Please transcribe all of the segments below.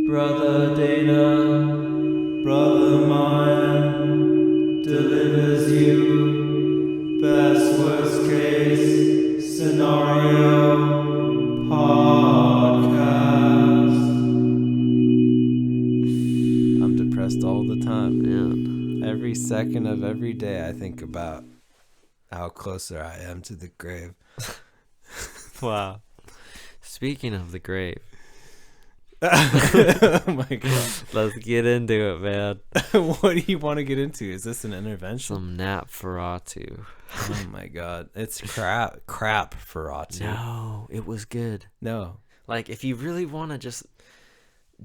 Brother Dana, brother mine, delivers you best worst case scenario podcast. I'm depressed all the time, Man. Every second of every day I think about how closer I am to the grave. Wow. Speaking of the grave. Oh my god. Let's get into it, man. What do you want to get into? Is this an intervention? Some Nosferatu. Oh my god. It's crap Ferratu. No, it was good. No. Like, if you really want to just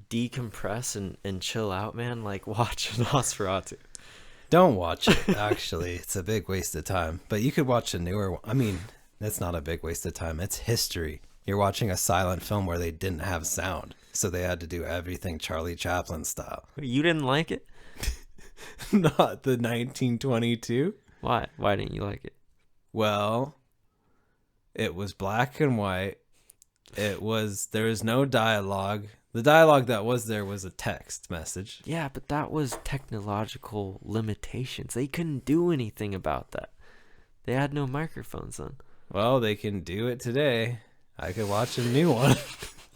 decompress and chill out, man, like, watch Nosferatu. Don't watch it, actually. It's a big waste of time. But you could watch a newer one. I mean, that's not a big waste of time. It's history. You're watching a silent film where they didn't have sound. So they had to do everything Charlie Chaplin style. You didn't like it? Not the 1922. Why? Why didn't you like it? Well, it was black and white. There was no dialogue. The dialogue that was there was a text message. Yeah, but that was technological limitations. They couldn't do anything about that. They had no microphones then. Well, they can do it today. I could watch a new one.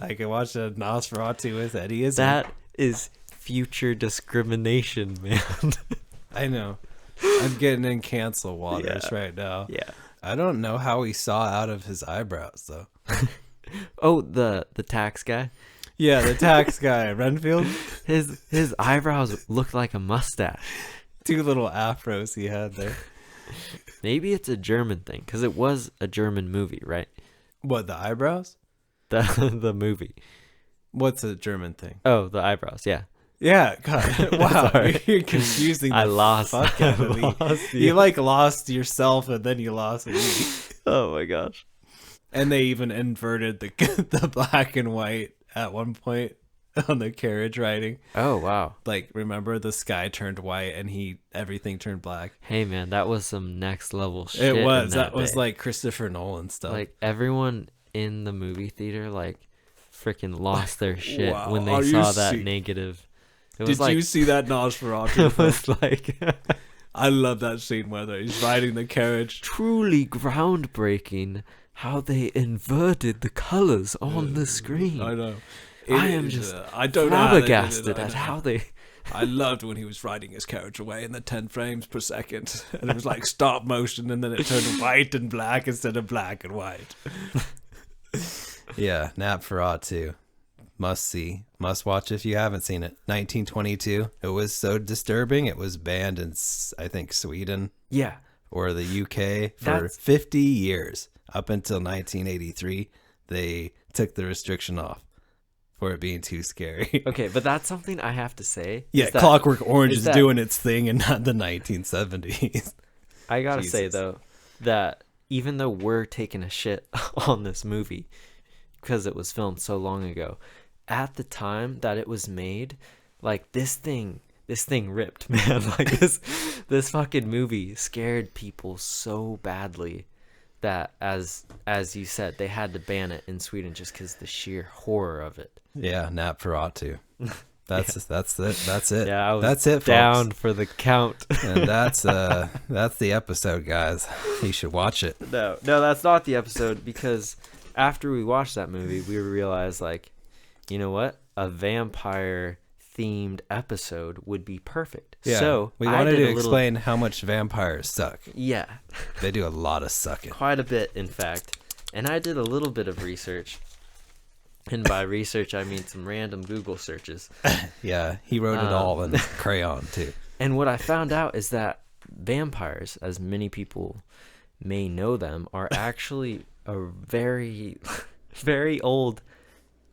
I could watch a Nosferatu with Eddie Izzard. That is future discrimination, man. I know. I'm getting in cancel waters right now. Yeah. I don't know how he saw out of his eyebrows, though. Oh, the tax guy? Yeah, the tax guy, Renfield. His eyebrows looked like a mustache. Two little afros he had there. Maybe it's a German thing, because it was a German movie, right? What, the eyebrows? The movie. What's a German thing? Oh, the eyebrows, yeah. Yeah, God. Wow, Sorry. you're confusing the I lost. fuck out of me. You like lost yourself and then you lost me. Oh my gosh. And they even inverted the black and white at one point on the carriage riding. Oh, wow. Like, remember the sky turned white and everything turned black? Hey, man, that was some next level shit. It was. in That was day. like Christopher Nolan stuff. Like, everyone in the movie theater, like, freaking lost their shit Wow, when are they you saw that negative. It Did was like, you see that Nosferatu? it was like I love that scene where he's riding the carriage. truly groundbreaking how they inverted the colors on the screen. I know. I am just I don't know how they did it, flabbergasted I at know. how they... I loved when he was riding his carriage away in the 10 frames per second. And it was like stop motion and then it turned white and black instead of black and white. Yeah, Nosferatu. Must see. Must watch if you haven't seen it. 1922. It was so disturbing. It was banned in, I think, Sweden Yeah. or the UK for That's- 50 years. Up until 1983, they took the restriction off for it being too scary. Okay, but that's something I have to say. Yeah, is that- Clockwork Orange is that- doing its thing and not the 1970s. I gotta say, Jesus. though, that even though we're taking a shit on this movie because it was filmed so long ago, at the time that it was made, like, this thing ripped, man. Like, this fucking movie scared people so badly that, as you said, they had to ban it in Sweden just because the sheer horror of it. Yeah, Nosferatu. That's it. That's it. Yeah, I was that's it, down folks. for the count. And that's the episode, guys. You should watch it. No, that's not the episode, because after we watched that movie, we realized, like, you know what? A vampire themed episode would be perfect. Yeah, So we I wanted did to a little- explain how much vampires suck. Yeah, They do a lot of sucking. quite a bit, in fact. And I did a little bit of research. And by research, I mean some random Google searches. Yeah, he wrote it all in crayon too. And what I found out is that vampires, as many people may know them, are actually a very, very old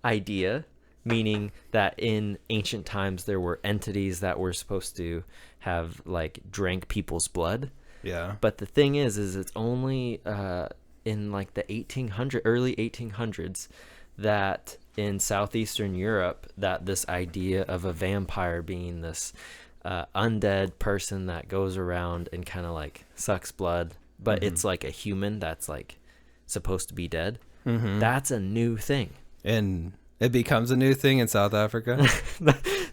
idea, meaning that in ancient times there were entities that were supposed to have, like, drank people's blood. Yeah. But the thing is it's only in, like, the early 1800s that in southeastern Europe that this idea of a vampire being this undead person that goes around and kind of, like, sucks blood, but it's like a human that's, like, supposed to be dead. That's a new thing. And It becomes a new thing in South Africa.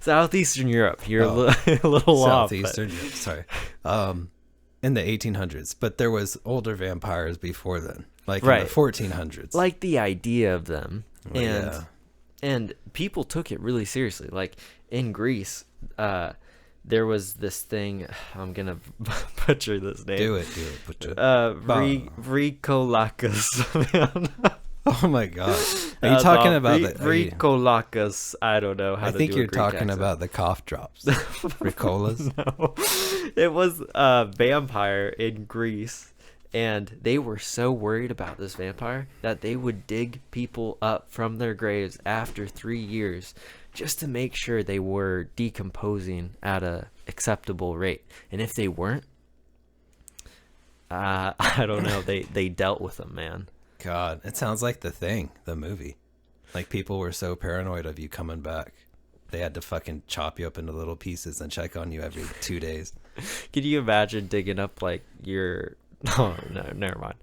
Southeastern Europe. You're a little off. Southeastern Europe. Sorry. In the 1800s, but there was older vampires before then, like in the 1400s. Like the idea of them, Well, and people took it really seriously. Like in Greece, there was this thing. I'm gonna butcher this name. Do it. Butcher. Vrikolakas. Man. Oh my god! Are you talking about the Vrikolakas? I don't know how to do I think you're a Greek talking accent. about the cough drops. Ricolas? No. It was a vampire in Greece, and they were so worried about this vampire that they would dig people up from their graves after 3 years just to make sure they were decomposing at a acceptable rate. And if they weren't, I don't know, they dealt with them, man. God, it sounds like The Thing, the movie. Like people were so paranoid of you coming back, they had to fucking chop you up into little pieces and check on you every 2 days. Could you imagine digging up like your... Oh, no, never mind.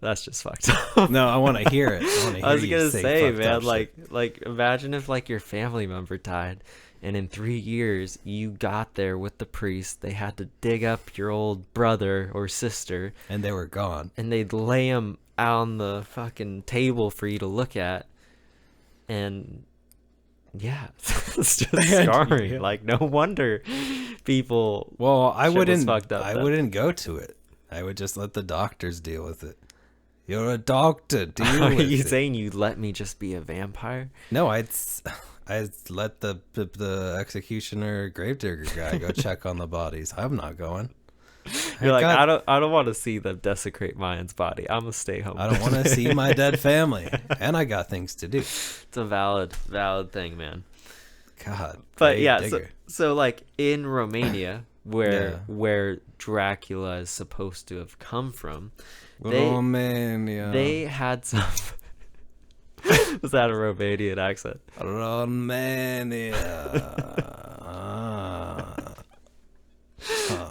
That's just fucked up. No, I want to hear it. I was gonna say, man, like imagine if like your family member died, and in 3 years you got there with the priest. They had to dig up your old brother or sister, and they were gone, and they'd lay him on the fucking table for you to look at, and yeah, it's just scarring. Yeah. Like no wonder people. Well, I wouldn't go to it. I would just let the doctors deal with it. You're a doctor. Deal Are with you it. saying you'd let me just be a vampire? No, I'd let the executioner gravedigger guy go check on the bodies. I'm not going. You're I don't want to see them desecrate Mayan's body. I'm gonna stay home. I don't want to see my dead family, and I got things to do. It's a valid thing, man. God. But yeah, so like in Romania, Yeah. where Dracula is supposed to have come from, Romania. they had some. Was that a Romanian accent? Romania.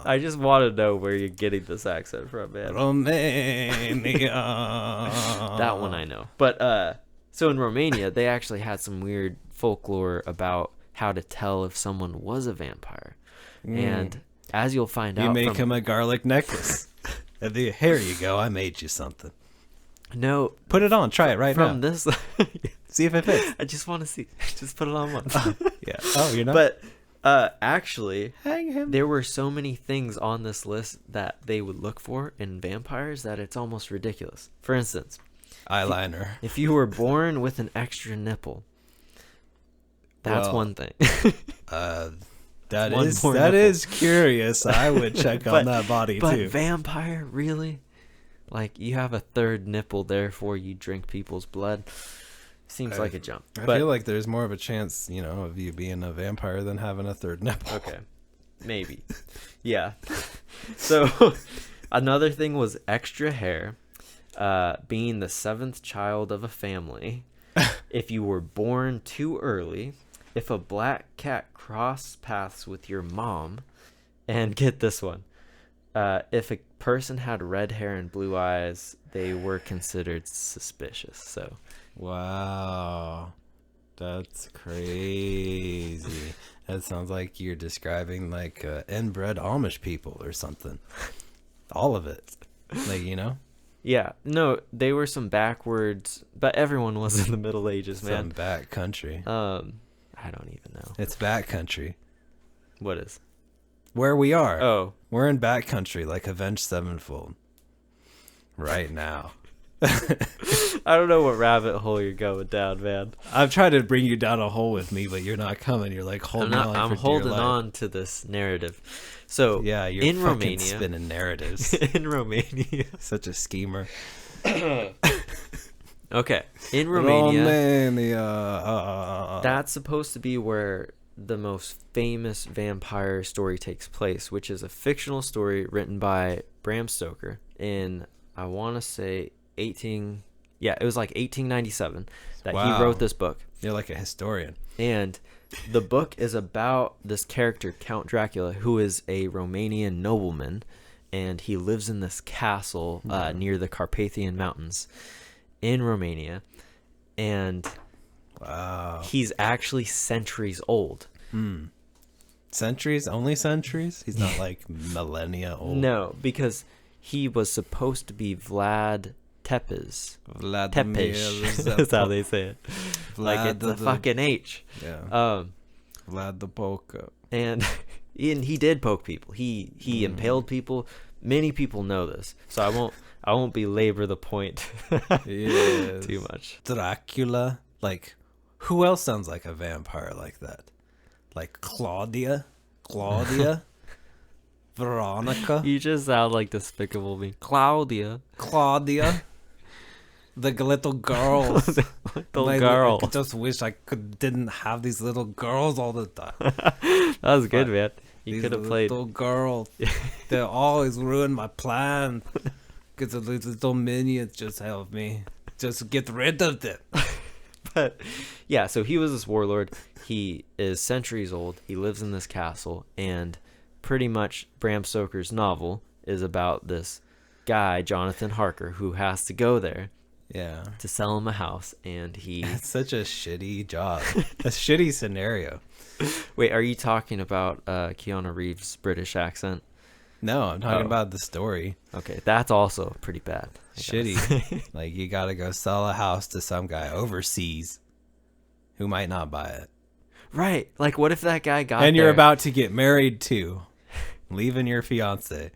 I just want to know where you're getting this accent from, man. Romania. That one I know. But so in Romania, they actually had some weird folklore about how to tell if someone was a vampire. And as you'll find out, you make him a garlic necklace. Here you go. I made you something. No, put it on. Try it right now. From this, see if it fits. I just want to see. Just put it on once. Yeah. Oh, you're not. But actually, hang him. There were so many things on this list that they would look for in vampires that it's almost ridiculous. For instance, eyeliner. If you were born with an extra nipple, that's one thing. That is curious. I would check on that body too. But vampire, really? Like you have a third nipple, therefore you drink people's blood. Seems like a jump. I feel like there's more of a chance, of you being a vampire than having a third nipple. Okay, maybe. Yeah. So another thing was extra hair. Being the seventh child of a family. If you were born too early. If a black cat crossed paths with your mom. And get this one. If a person had red hair and blue eyes, they were considered suspicious. So, wow, that's crazy. That sounds like you're describing like inbred Amish people or something. All of it, Yeah, no, they were some backwards, but everyone was in the Middle Ages, man. Some back country. I don't even know. It's back country. What is? Where we are. Oh. We're in back country, like Avenged Sevenfold. Right now. I don't know what rabbit hole you're going down, man. I'm trying to bring you down a hole with me, but you're not coming. You're like holding on. I'm holding on to this narrative. So yeah, you're in fucking Romania, spinning narratives. In Romania, such a schemer. Okay, in Romania, that's supposed to be where the most famous vampire story takes place, which is a fictional story written by Bram Stoker in, I want to say, it was like 1897 that he wrote this book. You're like a historian. And the book is about this character, Count Dracula, who is a Romanian nobleman, and he lives in this castle near the Carpathian Mountains in Romania. And he's actually centuries old. Centuries? Only centuries? He's not like millennia old. No, because he was supposed to be Vlad Tepes. Vladimir Tepesh. That's how they say it. Like it's a fucking H. Yeah. Vlad the Polka. And he did poke people. He impaled people. Many people know this, so I won't belabor the point too much. Dracula. Like, who else sounds like a vampire like that? Like Claudia, Veronica. You just sound like Despicable Me. Claudia, the little girls. girl. I just wish I didn't have these little girls all the time. That was good, man. You could have played little girls. They always ruin my plan. Because the little minions just help me. Just get rid of them. But yeah, so he was this warlord. He is centuries old. He lives in this castle, and pretty much Bram Stoker's novel is about this guy, Jonathan Harker, who has to go there to sell him a house, and it's such a shitty job. A shitty scenario. Wait, are you talking about Keanu Reeves' British accent? No, I'm talking about the story. Okay, that's also pretty bad. Shitty. Like, you gotta go sell a house to some guy overseas who might not buy it. Right. Like, what if that guy got and you're about to get married too, leaving your fiance.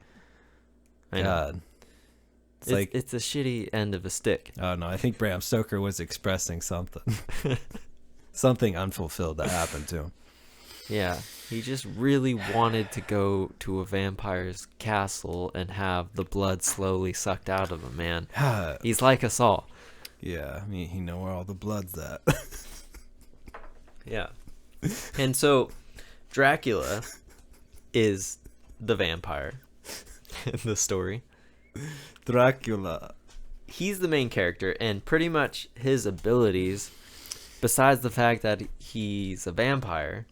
I know. God. It's a shitty end of a stick. Oh no, I think Bram Stoker was expressing something. Something unfulfilled that happened to him. Yeah, he just really wanted to go to a vampire's castle and have the blood slowly sucked out of him, man. He's like us all. Yeah, I mean, he know where all the blood's at. Yeah. And so Dracula is the vampire in the story. Dracula. He's the main character, and pretty much his abilities, besides the fact that he's a vampire,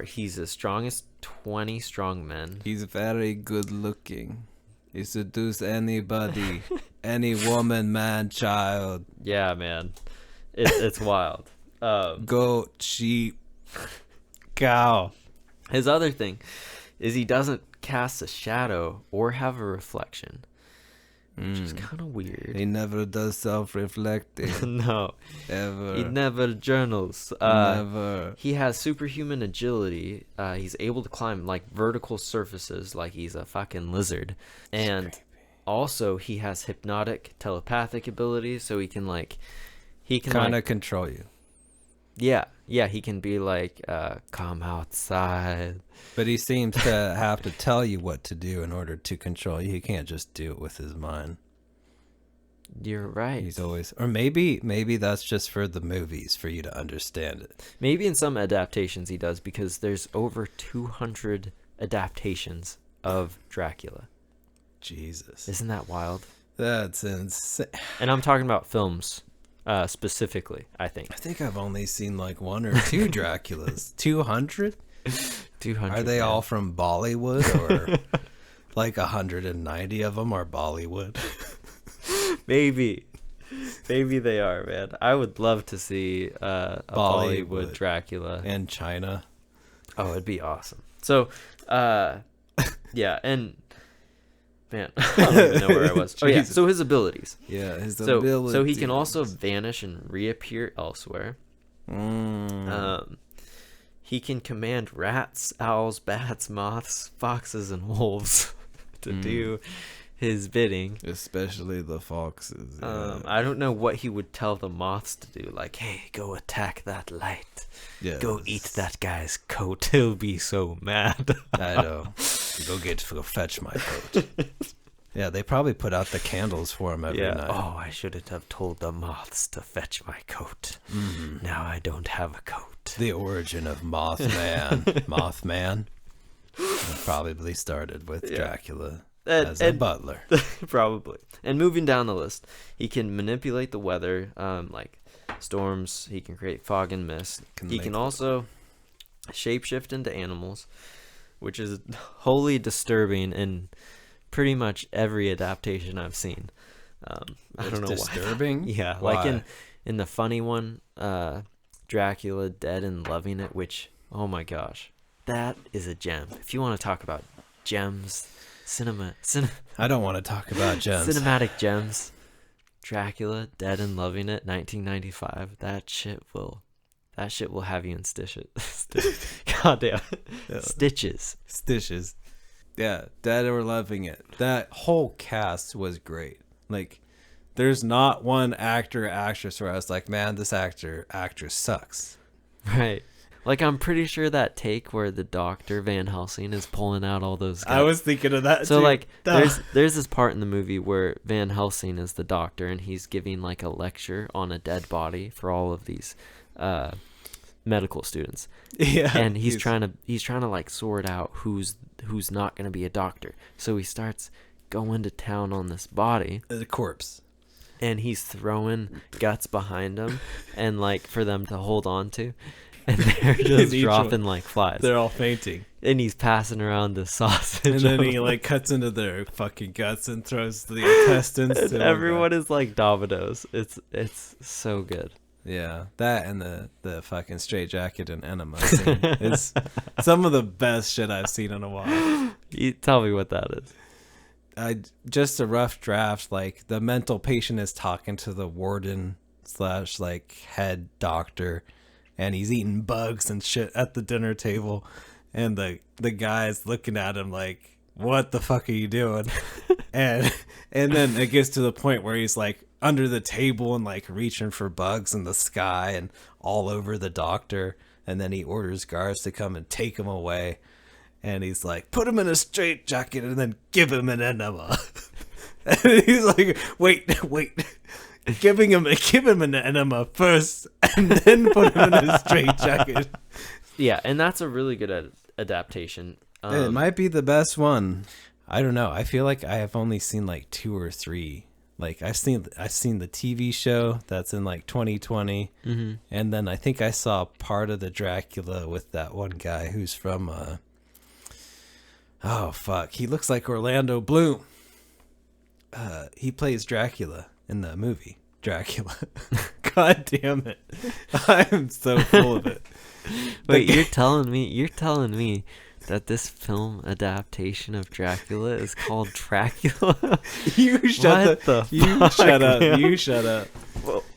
he's as strong as 20 strong men. He's very good looking. He seduce anybody, any woman, man, child. Yeah, man. It's wild. Goat, sheep, cow. His other thing is he doesn't cast a shadow or have a reflection, which is kind of weird. He never does self-reflecting. No. Ever. He never journals. Never. He has superhuman agility. He's able to climb like vertical surfaces like he's a fucking lizard. And also he has hypnotic telepathic abilities, so he can kind of control you. Yeah, he can be like, come outside. But he seems to have to tell you what to do in order to control you. He can't just do it with his mind. You're right. He's always, or maybe that's just for the movies, for you to understand it. Maybe in some adaptations he does, because there's over 200 adaptations of Dracula. Jesus. Isn't that wild? That's insane. And I'm talking about films. Specifically, I think I've only seen like one or two Draculas. 200? 200. Are they all from Bollywood, or like 190 of them are Bollywood? Maybe they are, man. I would love to see a Bollywood Dracula. And China. Oh, it'd be awesome. So, yeah, and man, I don't even know where I was. Oh yeah, so his abilities. Yeah, his abilities. So he can also vanish and reappear elsewhere. He can command rats, owls, bats, moths, foxes, and wolves to do his bidding. Especially the foxes. Yeah. I don't know what he would tell the moths to do. Like, hey, go attack that light. Yes. Go eat that guy's coat. He'll be so mad. I know. Go fetch my coat. Yeah, they probably put out the candles for him every night. Oh, I shouldn't have told the moths to fetch my coat. Now I don't have a coat. The origin of Mothman probably started with Dracula as a butler. Probably. And moving down the list, he can manipulate the weather, like storms. He can create fog and mist. He can also shapeshift into animals, which is wholly disturbing in pretty much every adaptation I've seen. I don't know disturbing? why. Yeah, why? like in the funny one, Dracula Dead and Loving It, which, oh my gosh, that is a gem. If you want to talk about gems, I don't want to talk about gems. cinematic gems, Dracula Dead and Loving It, 1995. That shit will have you in stitches. Goddamn. Yeah. Stitches. Yeah, Dead or Loving It. That whole cast was great. Like, there's not one actor or actress where I was like, man, this actress sucks. Right. Like, I'm pretty sure that take where the Dr. Van Helsing is pulling out all those guys. I was thinking of that so too. Like, there's this part in the movie where Van Helsing is the doctor, and he's giving like a lecture on a dead body for all of these medical students. Yeah. And he's trying to like sort out who's not going to be a doctor. So he starts going to town on this body. The corpse. And he's throwing guts behind him and like for them to hold on to. And they're just dropping like flies. They're all fainting. And he's passing around the sausage. And then he like cuts into their fucking guts and throws the intestines. And everyone is like dominoes. It's so good. Yeah, that and the fucking straitjacket and enema scene is some of the best shit I've seen in a while. You tell me what that is. Just a rough draft. Like, the mental patient is talking to the warden / like head doctor, and he's eating bugs and shit at the dinner table, and the guy's looking at him like, what the fuck are you doing? and then it gets to the point where he's like under the table and like reaching for bugs in the sky and all over the doctor, and then he orders guards to come and take him away. And he's like, put him in a straitjacket and then give him an enema. And he's like, wait, give him an enema first, and then put him in a straitjacket. Yeah, and that's a really good adaptation. It might be the best one. I don't know. I feel like I have only seen like 2 or 3. Like, I've seen the TV show that's in like 2020, and then I think I saw part of the Dracula with that one guy who's from oh fuck, he looks like Orlando Bloom. He plays Dracula in the movie Dracula. God damn it, I'm so full of it. Wait, you're telling me that this film adaptation of Dracula is called Dracula? You shut up. You shut up.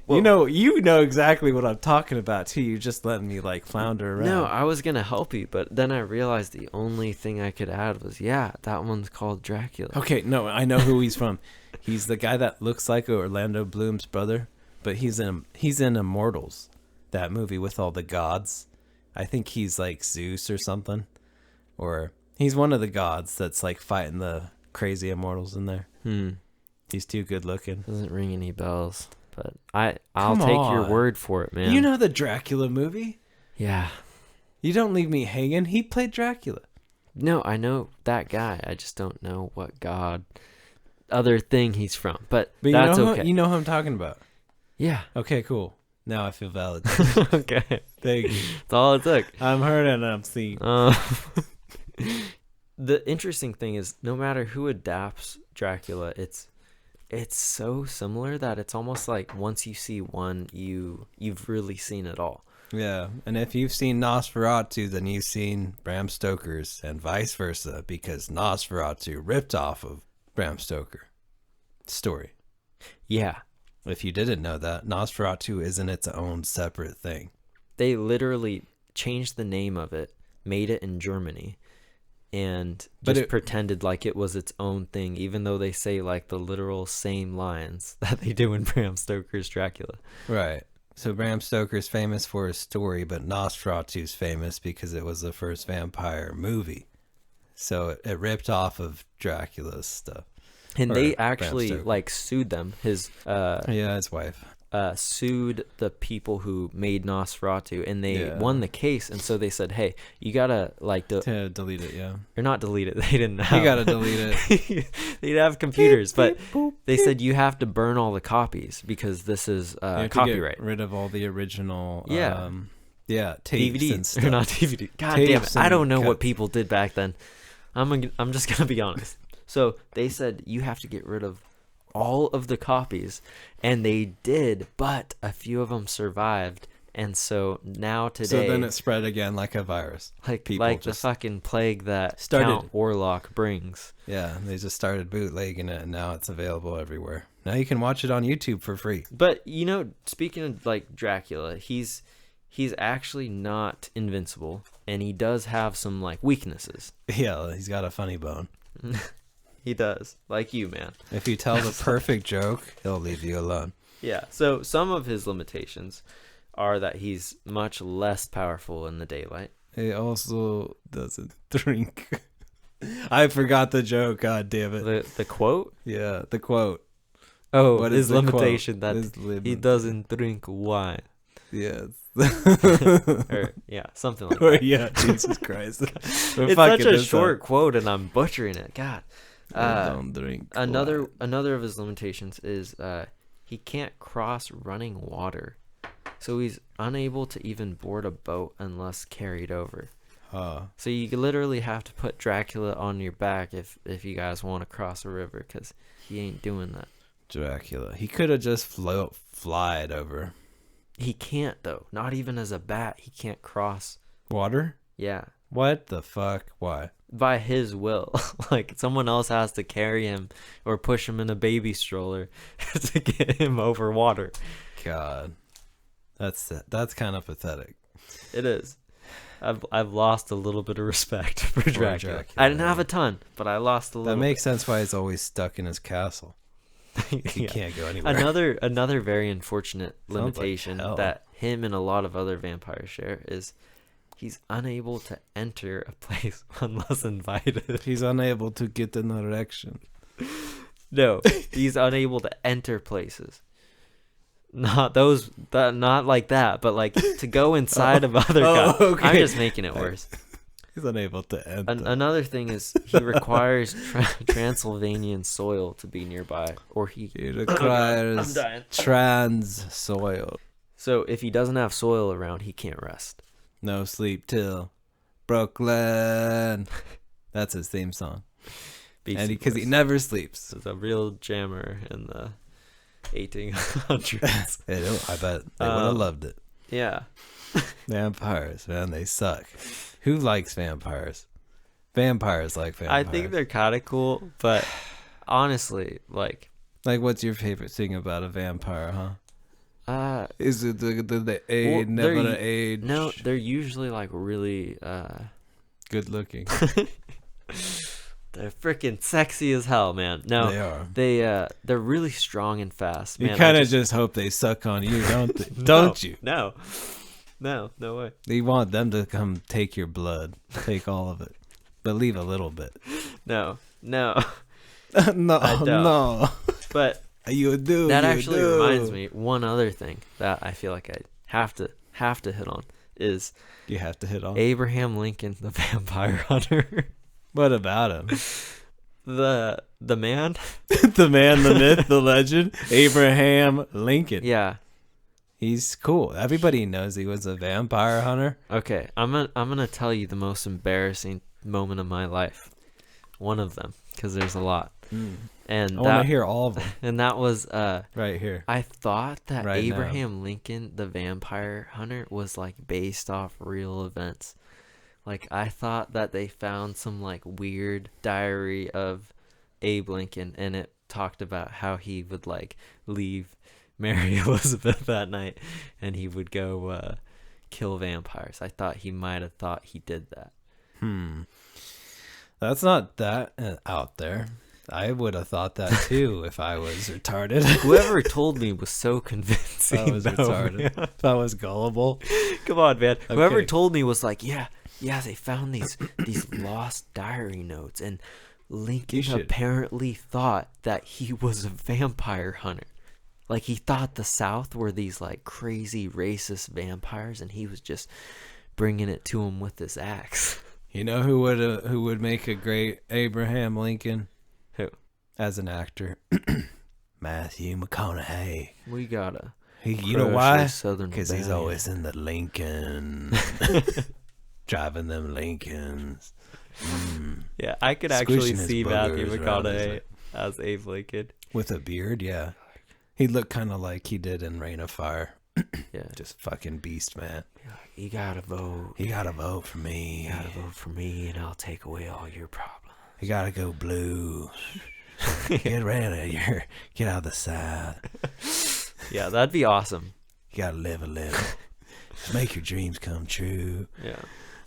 Well, you know exactly what I'm talking about too. You just letting me like flounder around. No, I was gonna help you, but then I realized the only thing I could add was, yeah, that one's called Dracula. Okay, no, I know who he's from. He's the guy that looks like Orlando Bloom's brother, but he's in Immortals, that movie with all the gods. I think he's like Zeus or something, or he's one of the gods that's like fighting the crazy immortals in there. He's too good looking. Doesn't ring any bells. But I'll take your word for it, man. You know the Dracula movie? Yeah. You don't leave me hanging. He played Dracula. No, I know that guy. I just don't know what other thing he's from. But that's okay. You know who I'm talking about? Yeah. Okay, cool. Now I feel valid. Okay. Thank you. That's all it took. I'm heard and I'm seen. The interesting thing is, no matter who adapts Dracula, it's so similar that it's almost like once you see one, you've really seen it all. Yeah, and if you've seen Nosferatu, then you've seen Bram Stoker's, and vice versa, because Nosferatu ripped off of Bram Stoker story. Yeah. If you didn't know that, Nosferatu isn't its own separate thing. They literally changed the name of it, made it in Germany, and pretended like it was its own thing, even though they say like the literal same lines that they do in Bram Stoker's Dracula. Right. So Bram Stoker's famous for his story, but Nosferatu's famous because it was the first vampire movie. So it ripped off of Dracula's stuff. And they actually like sued them. His wife sued the people who made Nosferatu, and they won the case. And so they said, "Hey, you gotta like to delete it, or not delete it. They didn't have. You gotta delete it. They didn't have computers, but they said you have to burn all the copies because this is copyright. Get rid of all the original, tapes DVD and stuff. Or not DVD. God damn it! I don't know what people did back then. I'm just gonna be honest. So they said you have to get rid of all of the copies, and they did, but a few of them survived, And so now today, So then it spread again like a virus. like People the just fucking plague that started- Count Orlok brings. Yeah, they just started bootlegging it, and now it's available everywhere. Now you can watch it on YouTube for free. But you know, speaking of like Dracula, he's actually not invincible, and he does have some like weaknesses. Yeah, he's got a funny bone. He does, like you, man. If you tell the perfect joke, he'll leave you alone. Yeah. So some of his limitations are that he's much less powerful in the daylight. He also doesn't drink. I forgot the joke. God damn it. The quote? Yeah, the quote. Oh, What his is the quote? limitation that His he doesn't drink wine. Yes. Or yeah, something like that. Yeah, Jesus Christ. It's such a short quote, and I'm butchering it. God. Don't drink. Another of his limitations is he can't cross running water, so he's unable to even board a boat unless carried over. So you literally have to put Dracula on your back if you guys want to cross a river, because he ain't doing that. Dracula. He could have just flied over. He can't though. Not even as a bat, he can't cross Water? Yeah. What the fuck? Why? By his will. Like someone else has to carry him or push him in a baby stroller to get him over water. God. That's kind of pathetic. It is. I've lost a little bit of respect for Dracula. Dracula. I didn't have a ton, but I lost a little. That makes sense why he's always stuck in his castle. He Yeah. can't go anywhere. Another very unfortunate Sounds like limitation hell. that him and a lot of other vampires share is he's unable to enter a place unless invited. He's unable to get an erection. No, he's unable to enter places. Not like that, but like to go inside of other guys. Okay. I'm just making it worse. He's unable to enter. Another thing is he requires Transylvanian soil to be nearby, or he requires I'm dying. trans soil. So if he doesn't have soil around, he can't rest. No sleep till Brooklyn. That's his theme song. And because he never sleeps. It's a real jammer in the 1800s. I bet they would have loved it. Yeah. Vampires, man, they suck. Who likes vampires? Vampires like vampires. I think they're kind of cool, but honestly, like what's your favorite thing about a vampire, huh? Is it the age, never the age? No, they're usually like really good looking. They're freaking sexy as hell, man. No, they are. They're really strong and fast. You Man, kind of just hope they suck on you, don't they? Don't you? No way. You want them to come take your blood, take all of it, but leave a little bit. No. No, I don't. no. But You do. that you actually do. reminds me, one other thing that I feel like I have to hit on is You have to hit on. Abraham Lincoln, the vampire hunter. What about him? The man? The man, the myth, the legend, Abraham Lincoln. Yeah. He's cool. Everybody knows he was a vampire hunter. Okay, I'm gonna tell you the most embarrassing moment of my life. One of them, because there's a lot. And I want to hear all of them. And that was right here. I thought that Right now. Abraham Lincoln, the vampire hunter, was like based off real events. Like I thought that they found some like weird diary of Abe Lincoln, and it talked about how he would like leave Mary Elizabeth that night and he would go kill vampires. I thought he might have thought he did that. That's not that out there. I would have thought that too if I was retarded. Whoever told me was so convincing. If I was retarded. Man. If I was gullible. Come on, man. Okay. Whoever told me was like, yeah, they found these lost diary notes, and Lincoln apparently thought that he was a vampire hunter. Like he thought the South were these like crazy racist vampires, and he was just bringing it to him with his axe. You know who would make a great Abraham Lincoln? Who? As an actor, Matthew McConaughey. We gotta. You know why? Southern Because he's Belle. always in the Lincoln, driving them Lincolns. Yeah, I could actually Squishing his see Matthew boogers around his McConaughey neck. as Abe Lincoln. With a beard, yeah. He looked kind of like he did in Reign of Fire. Yeah. Just fucking beast, man. You gotta vote. You gotta vote for me. You gotta vote for me, and I'll take away all your problems. You gotta go blue. Get out of the South. Yeah, that'd be awesome. You gotta live a little. Just make your dreams come true. Yeah.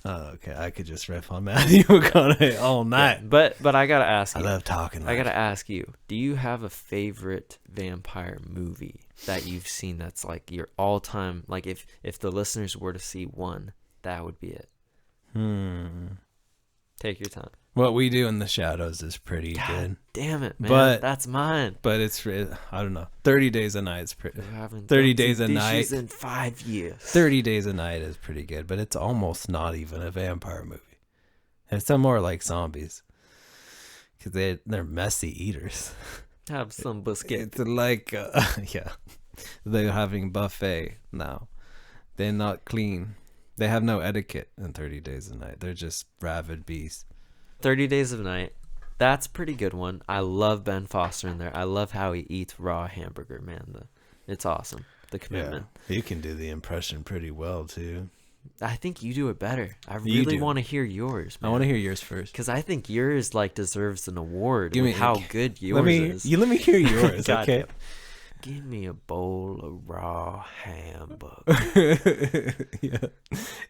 Oh, okay. I could just riff on Matthew McConaughey all night. Yeah, but I gotta ask you. I love talking. I gotta ask you. Do you have a favorite vampire movie that you've seen that's like your all-time? Like if the listeners were to see one, that would be it. Take your time. What We Do in the Shadows is pretty good. Damn it, man. But that's mine. But it's, I don't know. 30 Days a Night's pretty. 30 Days a Night in 5 years. 30 Days a Night is pretty good, but it's almost not even a vampire movie. It's some more like zombies, because they're messy eaters. Have some biscuit. It's like yeah, they're having buffet now. They're not clean. They have no etiquette in 30 Days a Night. They're just rabid beasts. 30 Days of Night. That's a pretty good one. I love Ben Foster in there. I love how he eats raw hamburger, man. It's awesome. The commitment. Yeah, you can do the impression pretty well, too. I think you do it better. I really want to hear yours, man. I want to hear yours first. Because I think yours like deserves an award with how good yours is. Let me hear yours, God, okay? Give me a bowl of raw hamburger. Yeah,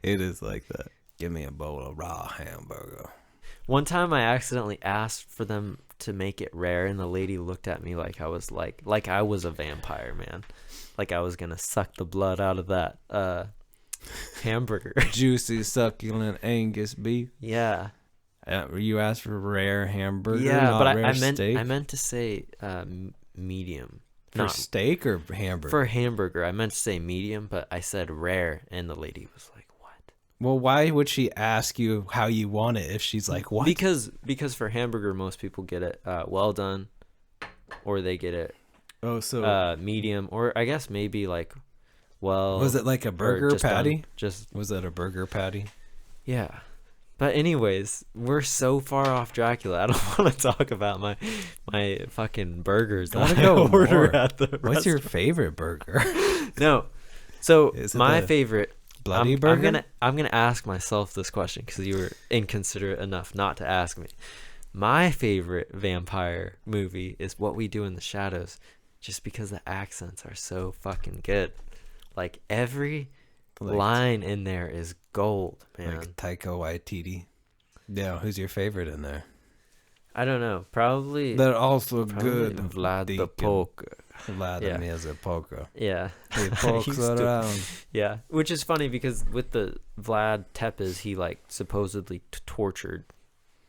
it is like that. Give me a bowl of raw hamburger. One time I accidentally asked for them to make it rare, and the lady looked at me like I was like I was a vampire, man. Like I was gonna suck the blood out of that hamburger. Juicy, succulent Angus beef. Yeah. You asked for rare hamburger. Yeah, but steak? I meant to say medium. For steak or hamburger? For hamburger, I meant to say medium, but I said rare, and the lady was like, "What?" Well, why would she ask you how you want it if she's like, "What?" Because for hamburger, most people get it well done, or they get it medium, or I guess maybe like Was it like a burger patty? Just was it a burger patty? Yeah. But anyways, we're so far off Dracula. I don't want to talk about my fucking burgers. I want to go order more. At the What's your restaurant. favorite burger? No. So Is it my the favorite bloody burger? I'm gonna ask myself this question because you were inconsiderate enough not to ask me. My favorite vampire movie is What We Do in the Shadows, just because the accents are so fucking good. Like every line in there is gold, man. Like Taika Waititi. Yeah, who's your favorite in there? I don't know. Probably. They're also good. Vlad the Poker. Vladimir the Poker. Yeah. He pokes around. Yeah, which is funny because with the Vlad Tepes, he like supposedly tortured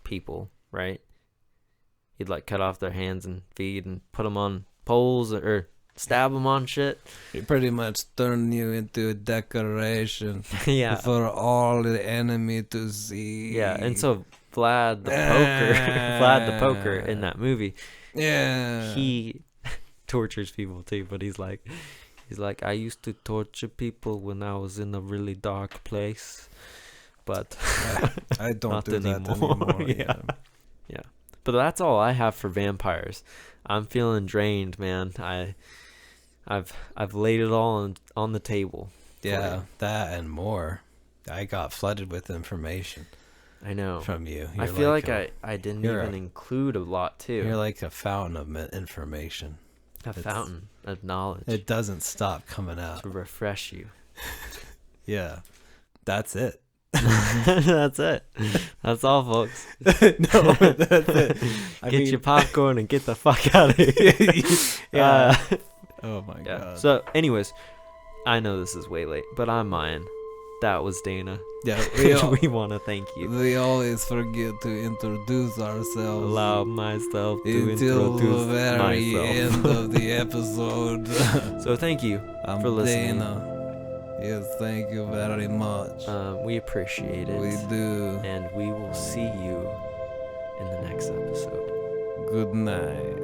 people, right? He'd like cut off their hands and feet and put them on poles or stab them on shit. He pretty much turned you into a decoration. Yeah. For all the enemy to see. Yeah, and so Vlad the Poker in that movie, yeah, he tortures people too, but he's like, I used to torture people when I was in a really dark place, but I don't not do that anymore. Yeah. But that's all I have for vampires. I'm feeling drained, man. I've laid it all on the table. Yeah, that and more. I got flooded with information. I know. From you. I feel like I didn't even include a lot too. You're like a fountain of information. A fountain of knowledge. It doesn't stop coming out. To refresh you. Yeah. That's it. That's it. That's all, folks. No, that's it. Get your popcorn and get the fuck out of here. Yeah. Oh my god. So, anyways, I know this is way late, but I'm Mayan. That was Dana. Yeah, we want to thank you. We always forget to introduce ourselves. Allow myself to until introduce the very myself. end of the episode. So thank you for listening. Dana. Yes, thank you very much. We appreciate it. We do. And we will see you in the next episode. Good night.